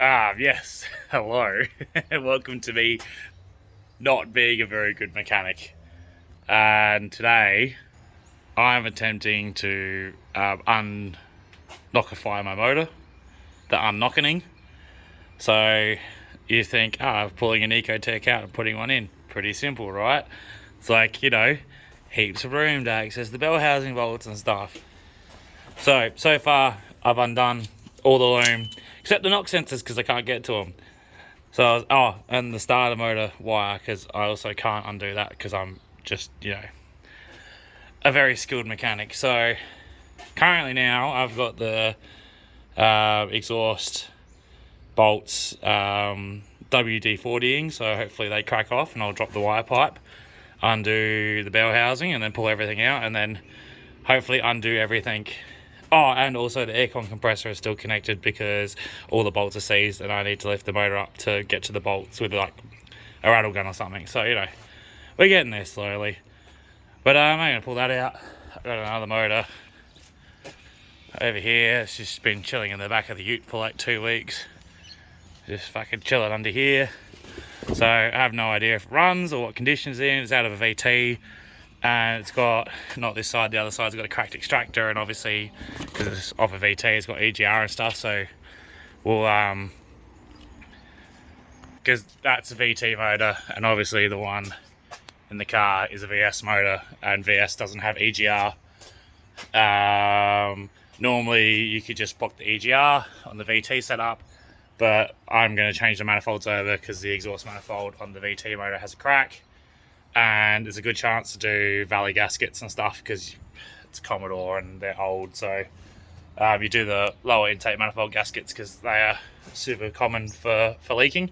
Yes, hello, and welcome to me not being a very good mechanic. And today, I'm attempting to unknockify my motor, the unknockening. So, you think, pulling an ecotec out and putting one in. Pretty simple, right? It's like, heaps of room to access the bell housing bolts and stuff. So far, I've undone all the loom, except the knock sensors because I can't get to them. So, and the starter motor wire, because I also can't undo that because I'm just, a very skilled mechanic. So, currently now, I've got the exhaust bolts WD-40ing, so hopefully they crack off and I'll drop the wire pipe, undo the bell housing, and then pull everything out, and then hopefully undo everything. And also the aircon compressor is still connected because all the bolts are seized and I need to lift the motor up to get to the bolts with like a rattle gun or something. So, we're getting there slowly. But I'm going to pull that out. I've got another motor over here. It's just been chilling in the back of the ute for like 2 weeks. Just fucking chilling under here. So I have no idea if it runs or what condition it's in. It's out of a VT. And it's got, not this side, the other side's got a cracked extractor, and obviously, because it's off a VT, it's got EGR and stuff, so we'll, because that's a VT motor, and obviously the one in the car is a VS motor, and VS doesn't have EGR. Normally, you could just block the EGR on the VT setup, but I'm going to change the manifolds over because the exhaust manifold on the VT motor has a crack. And there's a good chance to do valley gaskets and stuff because it's Commodore and they're old. So you do the lower intake manifold gaskets because they are super common for leaking.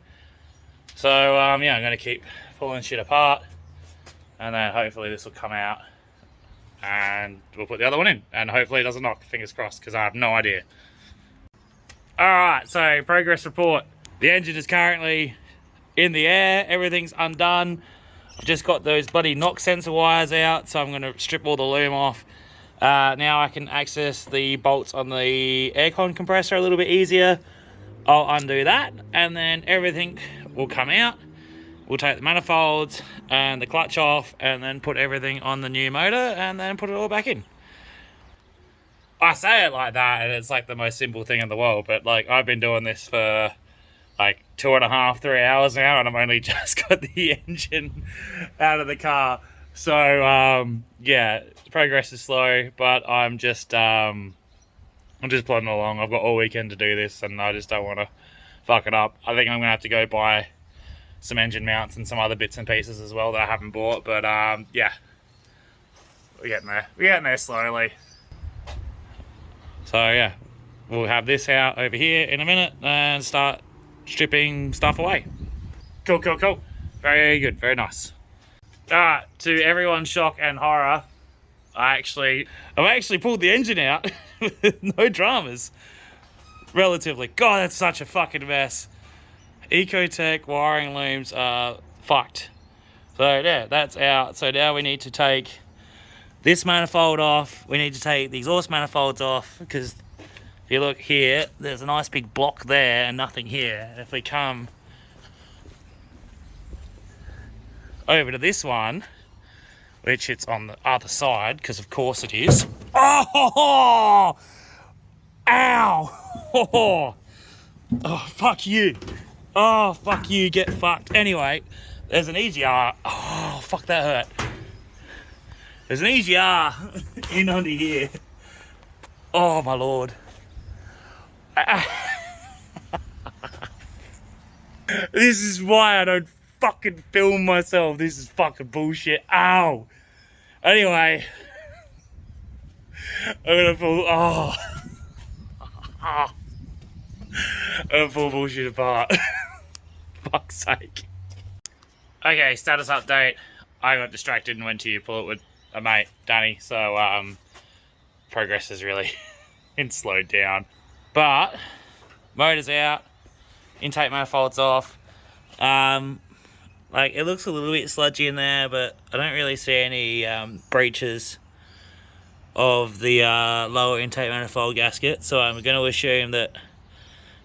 So I'm going to keep pulling shit apart, and then hopefully this will come out and we'll put the other one in, and hopefully it doesn't knock, fingers crossed, because I have no idea. Alright, so progress report. The engine is currently in the air, everything's undone. I've just got those bloody knock sensor wires out, so I'm going to strip all the loom off. Now I can access the bolts on the aircon compressor a little bit easier. I'll undo that, and then everything will come out. We'll take the manifolds and the clutch off, and then put everything on the new motor, and then put it all back in. I say it like that, and it's like the most simple thing in the world, but like I've been doing this for like 2.5, 3 hours now, and I'm only just got the engine out of the car. So progress is slow, but I'm just plodding along. I've got all weekend to do this, and I just don't want to fuck it up. I think I'm gonna have to go buy some engine mounts and some other bits and pieces as well that I haven't bought. But we're getting there. We're getting there slowly. So we'll have this out over here in a minute and start stripping stuff away. Cool. Very good, very nice. Alright, to everyone's shock and horror, I've actually pulled the engine out with no dramas. Relatively. God, that's such a fucking mess. Ecotec wiring looms are fucked. So that's out. So now we need to take this manifold off. We need to take the exhaust manifolds off, because if you look here, there's a nice big block there and nothing here. And if we come over to this one, which it's on the other side, because of course it is. Oh! Ow! Oh, fuck you. Oh, fuck you, get fucked. Anyway, there's an EGR. Oh, fuck, that hurt. There's an EGR in under here. Oh, my lord. This is why I don't fucking film myself. This is fucking bullshit. Ow. Anyway, I'm gonna pull. I'm gonna pull bullshit apart. Fuck's sake. Okay, status update. I got distracted and went to pull it with a mate, Danny. So progress has really been slowed down. But motor's out, intake manifold's off. Like, it looks a little bit sludgy in there, but I don't really see any breaches of the lower intake manifold gasket, so I'm going to assume that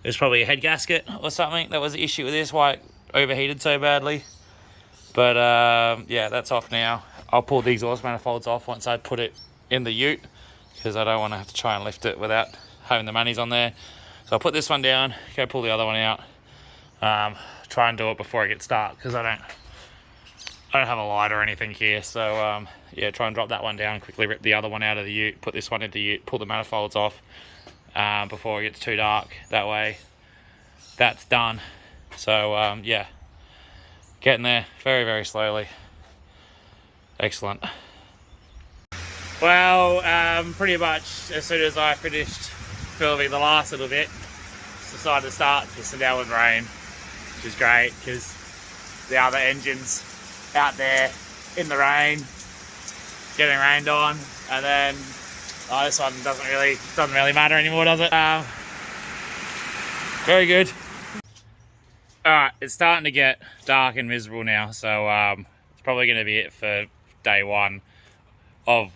There's probably a head gasket or something that was the issue with this, why it overheated so badly. But yeah, that's off now. I'll pull the exhaust manifolds off once I put it in the ute, because I don't want to have to try and lift it without having the manis on there. So I'll put this one down, go pull the other one out. Try and do it before it gets dark, because I don't have a light or anything here. So yeah, try and drop that one down, quickly rip the other one out of the ute, put this one into the ute, pull the manifolds off before it gets too dark. That way that's done. So yeah, getting there very, very slowly. Excellent. Well, pretty much as soon as I finished filming the last little bit, decided to start pissing down with rain, which is great because the other engine's out there in the rain, getting rained on, and then this one doesn't really matter anymore, does it? Very good. Alright, it's starting to get dark and miserable now, so it's probably going to be it for day 1 of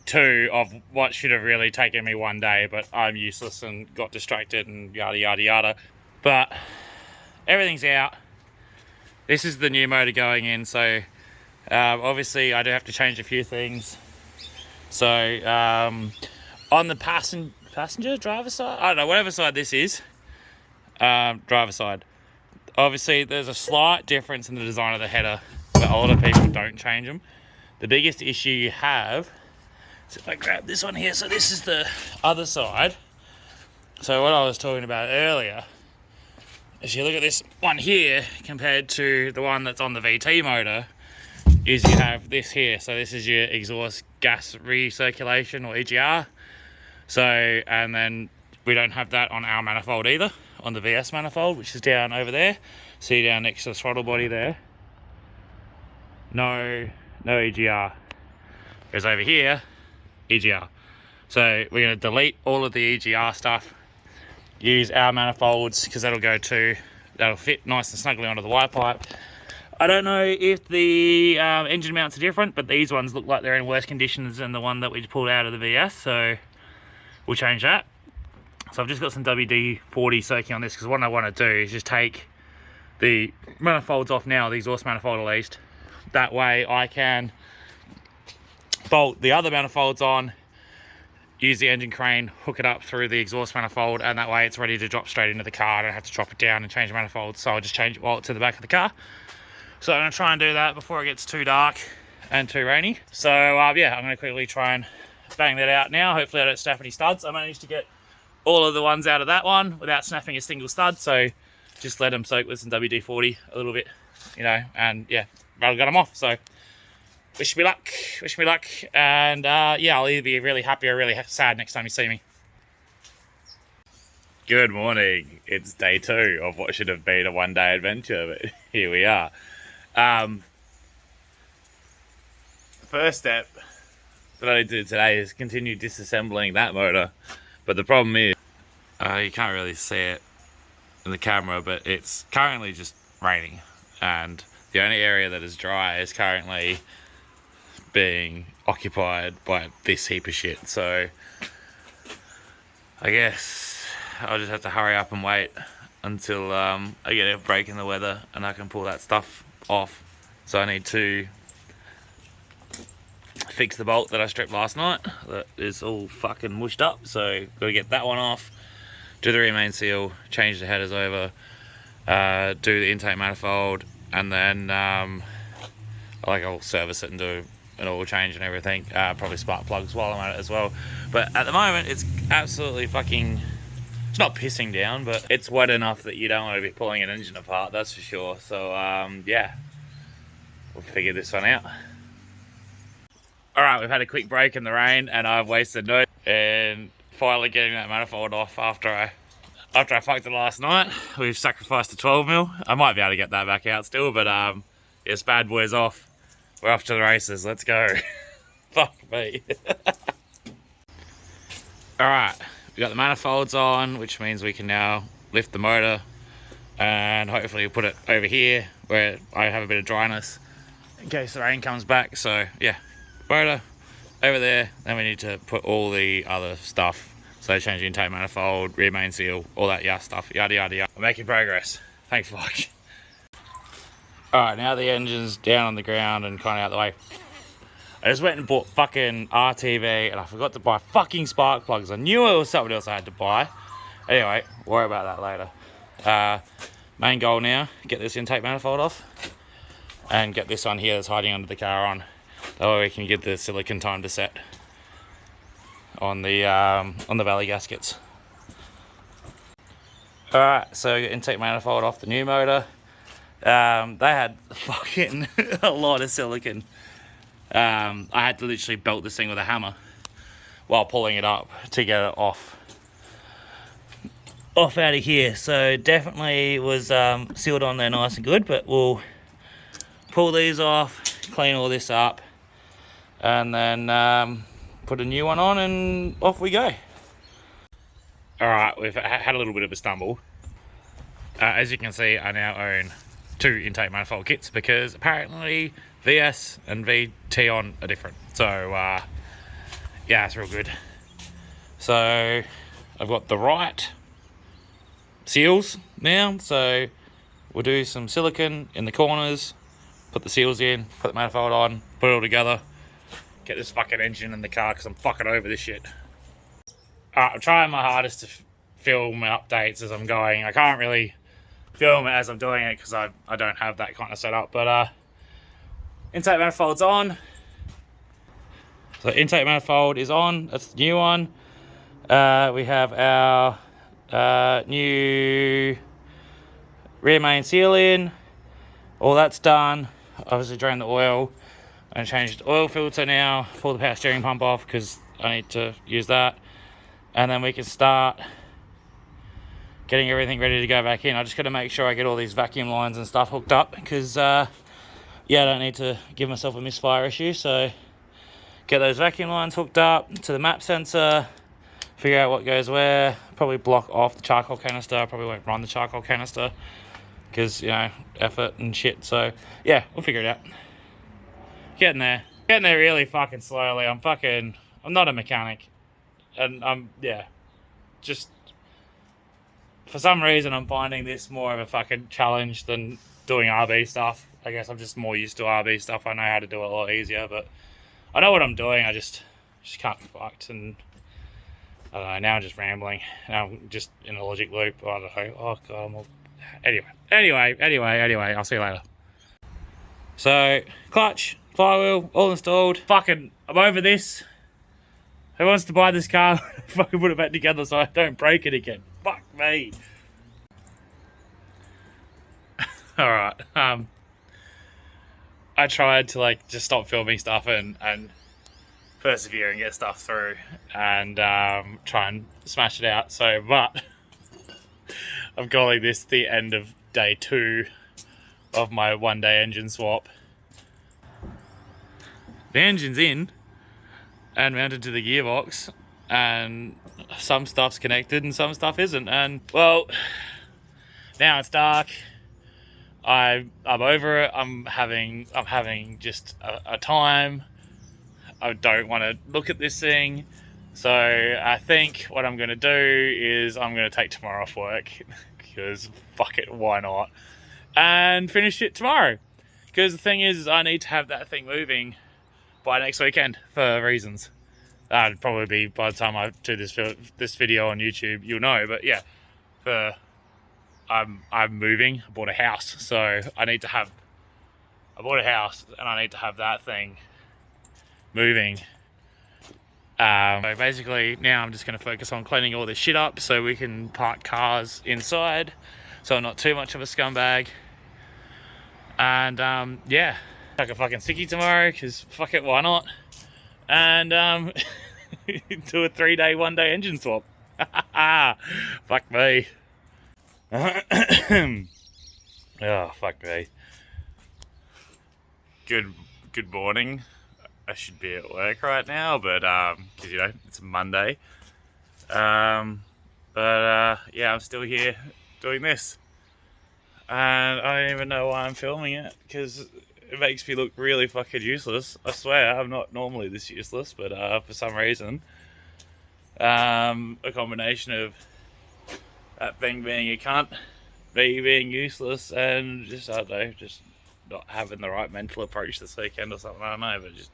2 of what should have really taken me 1 day, but I'm useless and got distracted and yada yada yada. But everything's out. This is the new motor going in, so obviously I do have to change a few things. So on the passenger driver side, I don't know, whatever side this is, driver side, obviously there's a slight difference in the design of the header, but a lot of people don't change them. The biggest issue you have, so if I grab this one here, so this is the other side. So what I was talking about earlier, if you look at this one here compared to the one that's on the VT motor, is you have this here. So this is your exhaust gas recirculation, or EGR. So, and then we don't have that on our manifold either, on the VS manifold, which is down over there. See down next to the throttle body there. No EGR. Whereas over here, EGR. So we're going to delete all of the EGR stuff, use our manifolds, because that'll fit nice and snugly onto the wire pipe. I don't know if the engine mounts are different, but these ones look like they're in worse conditions than the one that we pulled out of the VS, so we'll change that. So I've just got some WD-40 soaking on this, because what I want to do is just take the manifolds off now, the exhaust manifold at least. That way I can bolt the other manifolds on, use the engine crane, hook it up through the exhaust manifold, and that way it's ready to drop straight into the car. I don't have to drop it down and change the manifold, so I'll just change it while it's in the back of the car. So I'm going to try and do that before it gets too dark and too rainy. So yeah, I'm going to quickly try and bang that out now. Hopefully I don't snap any studs. I managed to get all of the ones out of that one without snapping a single stud, so just let them soak with some WD-40 a little bit, you know, and yeah, rather got them off. So wish me luck, and yeah, I'll either be really happy or really sad next time you see me. Good morning. It's day 2 of what should have been a 1-day adventure, but here we are. First step that I do today is continue disassembling that motor, but the problem is you can't really see it in the camera, but it's currently just raining, and the only area that is dry is currently being occupied by this heap of shit. So I guess I'll just have to hurry up and wait until I get a break in the weather and I can pull that stuff off. So I need to fix the bolt that I stripped last night that is all fucking mushed up, so gotta get that one off, do the rear main seal, change the headers over, do the intake manifold, and then I'll service it and do an oil change and everything, probably spark plugs while I'm at it as well. But at the moment it's absolutely fucking, it's not pissing down, but it's wet enough that you don't want to be pulling an engine apart, that's for sure. So yeah, we'll figure this one out. Alright, we've had a quick break in the rain and I've wasted no, and finally getting that manifold off after I fucked it last night. We've sacrificed a 12mm. I might be able to get that back out still, but this bad boy's off. We're off to the races, let's go. Fuck me. Alright, we got the manifolds on, which means we can now lift the motor and hopefully put it over here where I have a bit of dryness in case the rain comes back. So yeah, motor over there, then we need to put all the other stuff. So change the intake manifold, rear main seal, all that stuff, yada yada yada. We're making progress. Thank fuck. Alright, now the engine's down on the ground and kind of out the way. I just went and bought fucking RTV and I forgot to buy fucking spark plugs. I knew it was something else I had to buy. Anyway, worry about that later. Main goal now, get this intake manifold off and get this one here that's hiding under the car on. That way we can get the silicon time to set on the valley gaskets. Alright, so intake manifold off the new motor. They had fucking a lot of silicon. I had to literally belt this thing with a hammer while pulling it up to get it off out of here. So definitely was sealed on there nice and good, but we'll pull these off, clean all this up, and then put a new one on and off we go. Alright, we've had a little bit of a stumble. As you can see, I now own 2 intake manifold kits because apparently VS and VT on are different. So yeah, it's real good. So I've got the right seals now, so we'll do some silicon in the corners, put the seals in, put the manifold on, put it all together, get this fucking engine in the car because I'm fucking over this shit. I'm trying my hardest to film updates as I'm going. I can't really film it as I'm doing it because I don't have that kind of setup, but intake manifold's on. So intake manifold is on, that's the new one. We have our new rear main seal in, all that's done. Obviously drain the oil and change the oil filter now, pull the power steering pump off because I need to use that, and then we can start getting everything ready to go back in. I just got to make sure I get all these vacuum lines and stuff hooked up because yeah, I don't need to give myself a misfire issue. So get those vacuum lines hooked up to the map sensor, figure out what goes where, probably block off the charcoal canister. I probably won't run the charcoal canister because, you know, effort and shit. So yeah, we'll figure it out. Getting there really fucking slowly. I'm not a mechanic, and yeah, just for some reason I'm finding this more of a fucking challenge than doing RB stuff. I guess I'm just more used to RB stuff. I know how to do it a lot easier, but I know what I'm doing. I just can't be fucked. And I don't know, now I'm just rambling. Now I'm just in a logic loop. I don't know. Oh god, I'm all... Anyway, I'll see you later. So, clutch, flywheel, all installed. Fucking, I'm over this. Who wants to buy this car? Fucking put it back together so I don't break it again. Fuck me. Alright, I tried to like just stop filming stuff and persevere and get stuff through and try and smash it out. So, but I'm calling this the end of day 2 of my 1-day engine swap. The engine's in and mounted to the gearbox, and some stuff's connected and some stuff isn't. And well, now it's dark. I'm over it. I'm having just a time. I don't want to look at this thing. So I think what I'm going to do is I'm going to take tomorrow off work because fuck it, why not? And finish it tomorrow. Because the thing is I need to have that thing moving by next weekend for reasons. That'd probably be by the time I do this video on YouTube, you'll know. But yeah, I'm moving. I bought a house, so I bought a house and I need to have that thing moving. So basically now I'm just going to focus on cleaning all this shit up so we can park cars inside, so I'm not too much of a scumbag. And yeah, take a fucking sickie tomorrow because fuck it, why not? And do a 3-day 1-day engine swap. Fuck me. Oh, fuck me. Good morning. I should be at work right now, but because you know it's a Monday. Yeah, I'm still here doing this, and I don't even know why I'm filming it because it makes me look really fucking useless. I swear I'm not normally this useless, but for some reason A combination of that thing being a cunt, me being useless, and just, I don't know, just not having the right mental approach this weekend or something. I don't know, but just,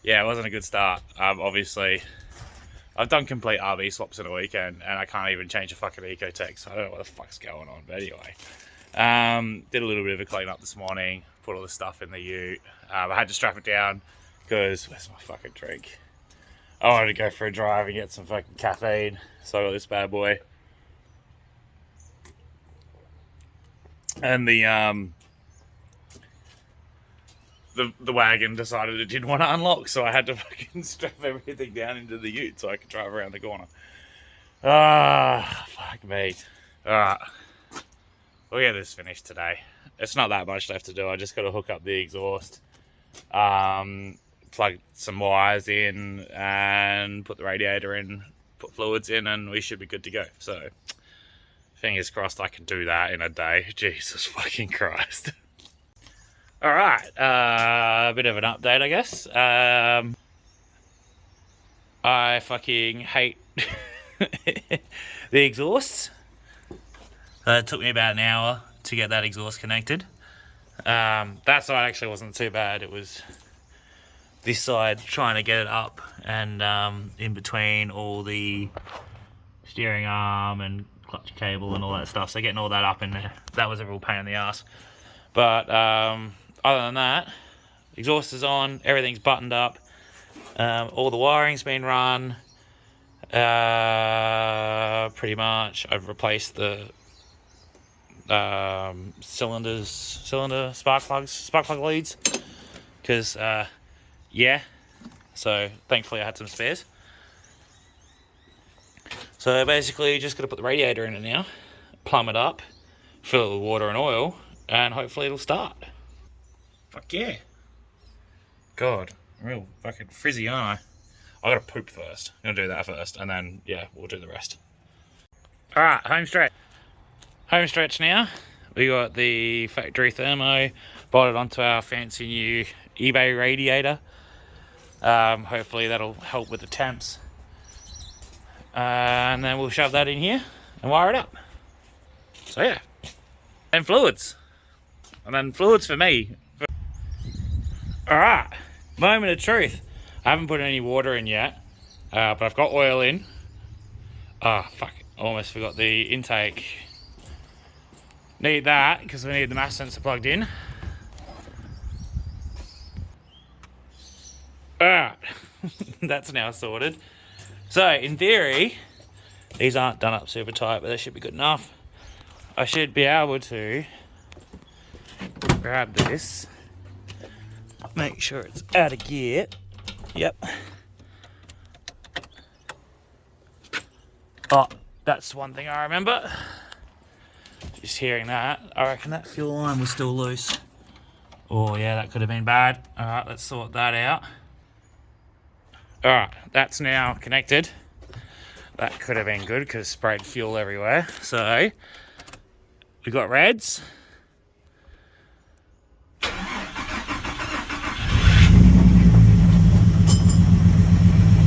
yeah, it wasn't a good start. Obviously, I've done complete RV swaps in a weekend, and I can't even change a fucking ecotec, so I don't know what the fuck's going on. But anyway, did a little bit of a clean up this morning, put all the stuff in the ute. I had to strap it down because where's my fucking drink? I wanted to go for a drive and get some fucking caffeine, so I got this bad boy. And the wagon decided it didn't want to unlock, so I had to fucking strap everything down into the ute so I could drive around the corner. Ah, fuck me. Alright, we'll get this finished today. It's not that much left to do. I just got to hook up the exhaust, plug some wires in, and put the radiator in, put fluids in, and we should be good to go. So, fingers crossed I can do that in a day. Jesus fucking Christ. Alright, a bit of an update, I guess. I fucking hate the exhausts. It took me about an hour to get that exhaust connected. That side actually wasn't too bad. It was this side trying to get it up, and in between all the steering arm and clutch cable and all that stuff. So getting all that up in there, that was a real pain in the ass. But other than that, exhaust is on, everything's buttoned up, all the wiring's been run, pretty much. I've replaced the cylinder spark plug leads, because yeah, so thankfully I had some spares. So basically just got to put the radiator in it now, plumb it up, fill it with water and oil, and hopefully it'll start. Fuck yeah. God, I'm real fucking frizzy, aren't I? I gotta poop first. I'm gonna do that first, and then, yeah, we'll do the rest. Alright, home stretch. Home stretch now. We got the factory thermo bolted onto our fancy new eBay radiator. Hopefully that'll help with the temps. And then we'll shove that in here and wire it up. So yeah. And fluids. And then fluids for me. Alright, moment of truth. I haven't put any water in yet, but I've got oil in. Oh, fuck, almost forgot the intake. Need that, because we need the mass sensor plugged in. Alright, that's now sorted. So, in theory, these aren't done up super tight, but they should be good enough. I should be able to grab this, make sure it's out of gear. Yep. Oh, that's one thing I remember. Just hearing that, I reckon that fuel line was still loose. Oh yeah, that could have been bad. Alright, let's sort that out. Alright, that's now connected. That could have been good because it sprayed fuel everywhere. So, we got reds.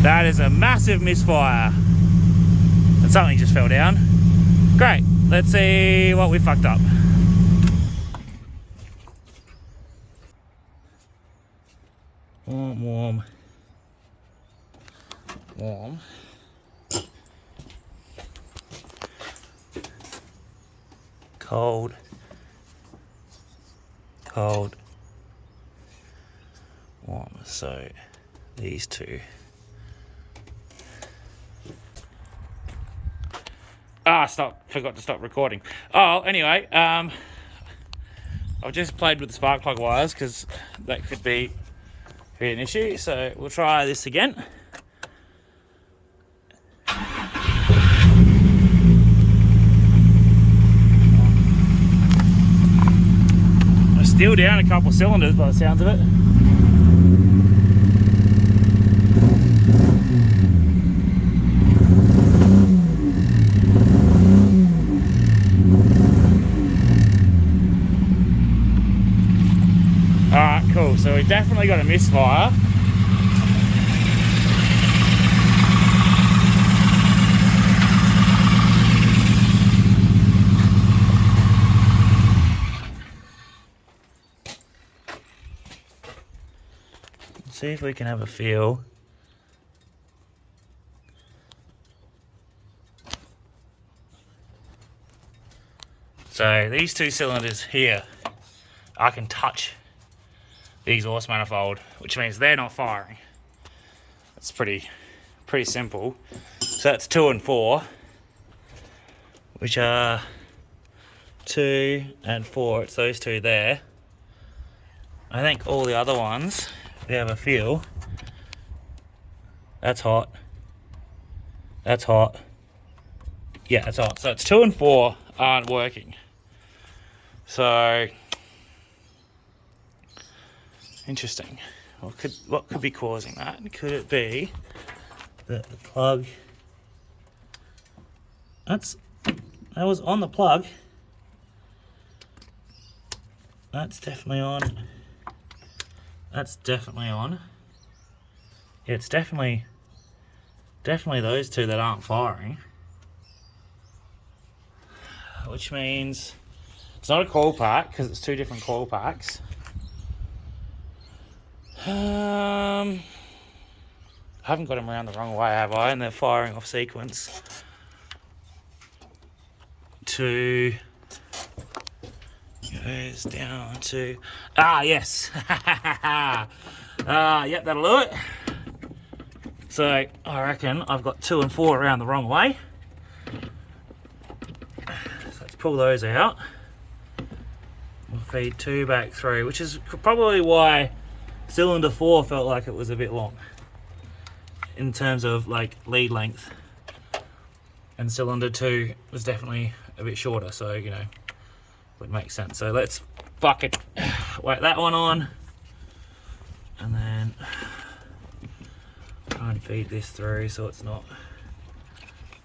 That is a massive misfire. And something just fell down. Great, let's see what we fucked up. Warm, warm. Warm. Cold. Cold. Warm. So, these two. Forgot to stop recording. Oh, anyway, I've just played with the spark plug wires because that could be an issue. So we'll try this again. I'm still down a couple cylinders by the sounds of it. Alright, cool. So, So we definitely got a misfire. see if we can have a feel. So these two cylinders here, I can touch the exhaust manifold, which means they're not firing. It's pretty simple. So that's 2 and 4, which are 2 and 4. It's those two there. I think all the other ones, we have a feel. That's hot. That's hot. Yeah, that's hot. So it's 2 and 4 aren't working. So interesting. What could be causing that? Could it be that the plug? That was on the plug. That's definitely on. That's definitely on. Yeah, it's definitely those two that aren't firing. Which means it's not a coil pack because it's two different coil packs. I haven't got them around the wrong way, have I? And they're firing off sequence. Two goes down to yes. Yep, that'll do it. So I reckon I've got 2 and 4 around the wrong way. So let's pull those out. We'll feed 2 back through, which is probably why cylinder 4 felt like it was a bit long in terms of like lead length, and cylinder 2 was definitely a bit shorter, so you know, would make sense. So let's bucket whack that one on, and then try and feed this through so it's not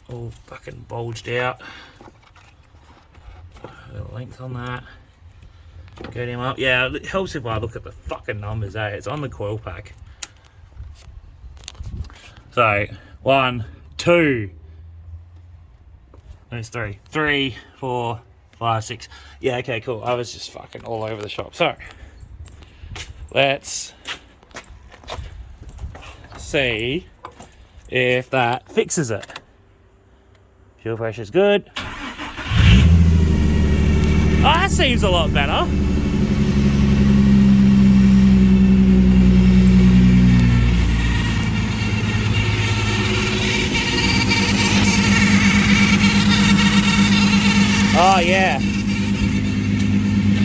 all fucking bulged out. A little length on that. Get him up. Yeah, it helps if I look at the fucking numbers, eh? It's on the coil pack. So, 1, 2. There's 3. 3, 4, 5, 6. Yeah, okay, cool. I was just fucking all over the shop. So, let's see if that fixes it. Fuel pressure's good. Oh, that seems a lot better. Oh yeah.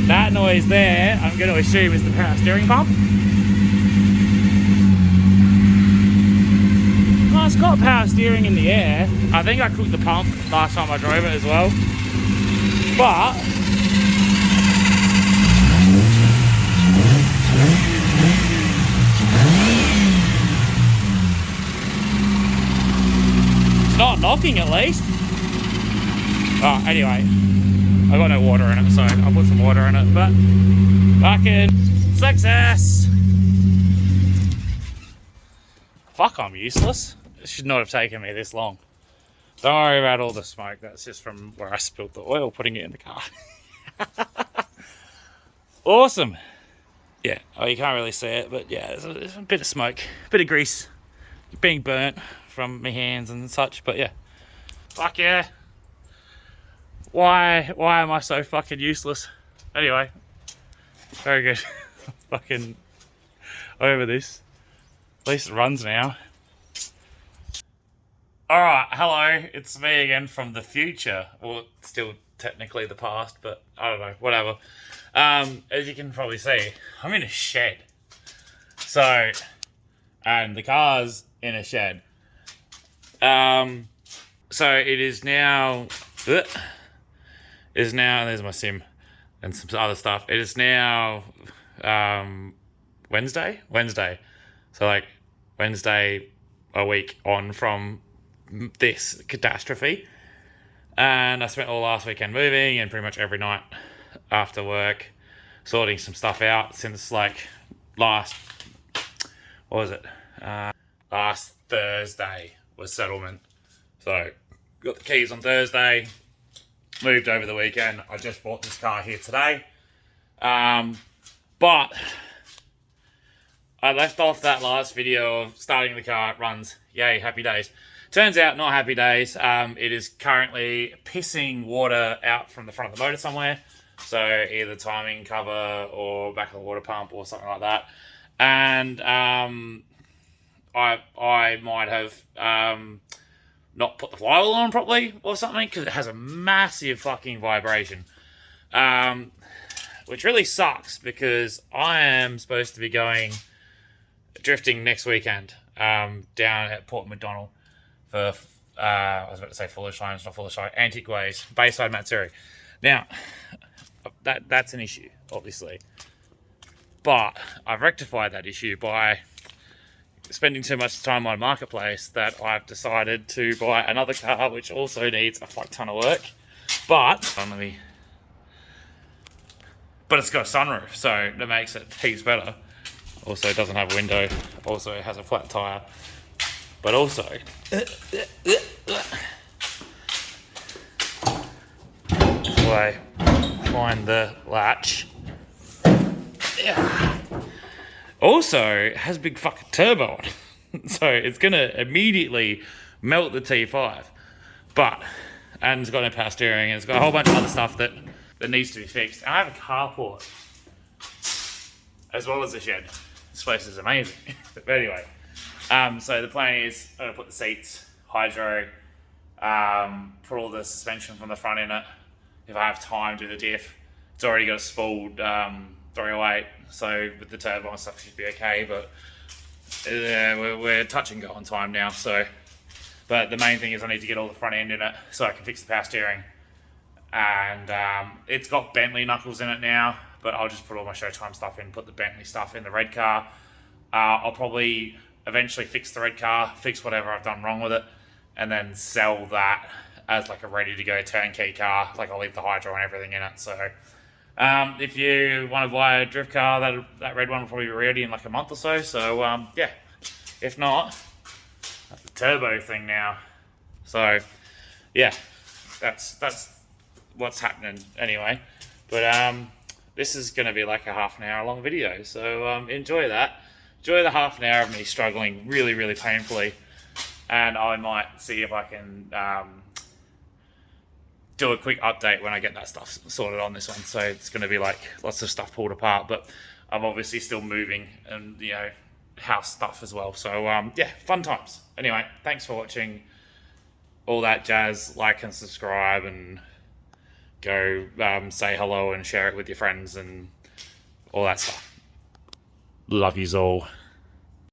That noise there, I'm going to assume is the power steering pump. Oh, it's got power steering in the air. I think I cooked the pump last time I drove it as well. But it's not knocking at least. Oh, anyway, I got no water in it, so I'll put some water in it, but fucking success. Fuck, I'm useless. It should not have taken me this long. Don't worry about all the smoke. That's just from where I spilled the oil putting it in the car. Awesome. Yeah, oh, you can't really see it, but yeah, there's a bit of smoke, a bit of grease being burnt from my hands and such, but yeah. Fuck yeah. Why am I so fucking useless? Anyway, very good. Fucking over this. At least it runs now. Alright, hello, it's me again from the future. Well, still technically the past, but I don't know, whatever. As you can probably see, I'm in a shed. So, and the car's in a shed. So it is now, there's my sim and some other stuff. It is now Wednesday. So like Wednesday a week on from this catastrophe, and I spent all last weekend moving and pretty much every night after work sorting some stuff out since like last Thursday was settlement. So got the keys on Thursday, moved over the weekend. I just bought this car here today, but I left off that last video of starting the car, it runs, yay, happy days. Turns out, not happy days. It is currently pissing water out from the front of the motor somewhere. So either timing cover or back of the water pump or something like that. And I might have not put the flywheel on properly or something, because it has a massive fucking vibration. Which really sucks, because I am supposed to be going drifting next weekend down at Port McDonald for, I was about to say Foolish Line, it's not Foolish Line, Antique Ways, Bayside Matsuri. Now, that's an issue, obviously. But I've rectified that issue by spending too much time on Marketplace that I've decided to buy another car which also needs a fuck ton of work. But it's got a sunroof, so that makes it heaps better. Also, it doesn't have a window. Also, it has a flat tyre. But also, if I find the latch, yeah. Also, it has a big fucking turbo on it. So it's going to immediately melt the T5. And it's got no power steering, and it's got a whole bunch of other stuff that needs to be fixed. And I have a carport, as well as a shed. This place is amazing. But anyway, so the plan is I'm going to put the seats, hydro, put all the suspension from the front in it. If I have time, do the diff. It's already got a spooled 308, so with the turbo and stuff it should be okay, but we're touch and go on time now. So, but the main thing is I need to get all the front end in it so I can fix the power steering. And it's got Bentley knuckles in it now, but I'll just put all my Showtime stuff in, put the Bentley stuff in the red car. I'll probably eventually fix the red car, fix whatever I've done wrong with it, and then sell that as like a ready to go turnkey car. Like I'll leave the hydro and everything in it. So if you want to buy a drift car, that red one will probably be ready in like a month or so. So yeah, if not, that's the turbo thing now. So yeah, that's what's happening anyway. But this is going to be like a half an hour long video, so enjoy that. Enjoy the half an hour of me struggling really, really painfully, and I might see if I can do a quick update when I get that stuff sorted on this one. So it's going to be like lots of stuff pulled apart, but I'm obviously still moving and, you know, house stuff as well. So yeah, fun times. Anyway, thanks for watching. All that jazz. Like and subscribe, and go say hello and share it with your friends and all that stuff. Love yous all.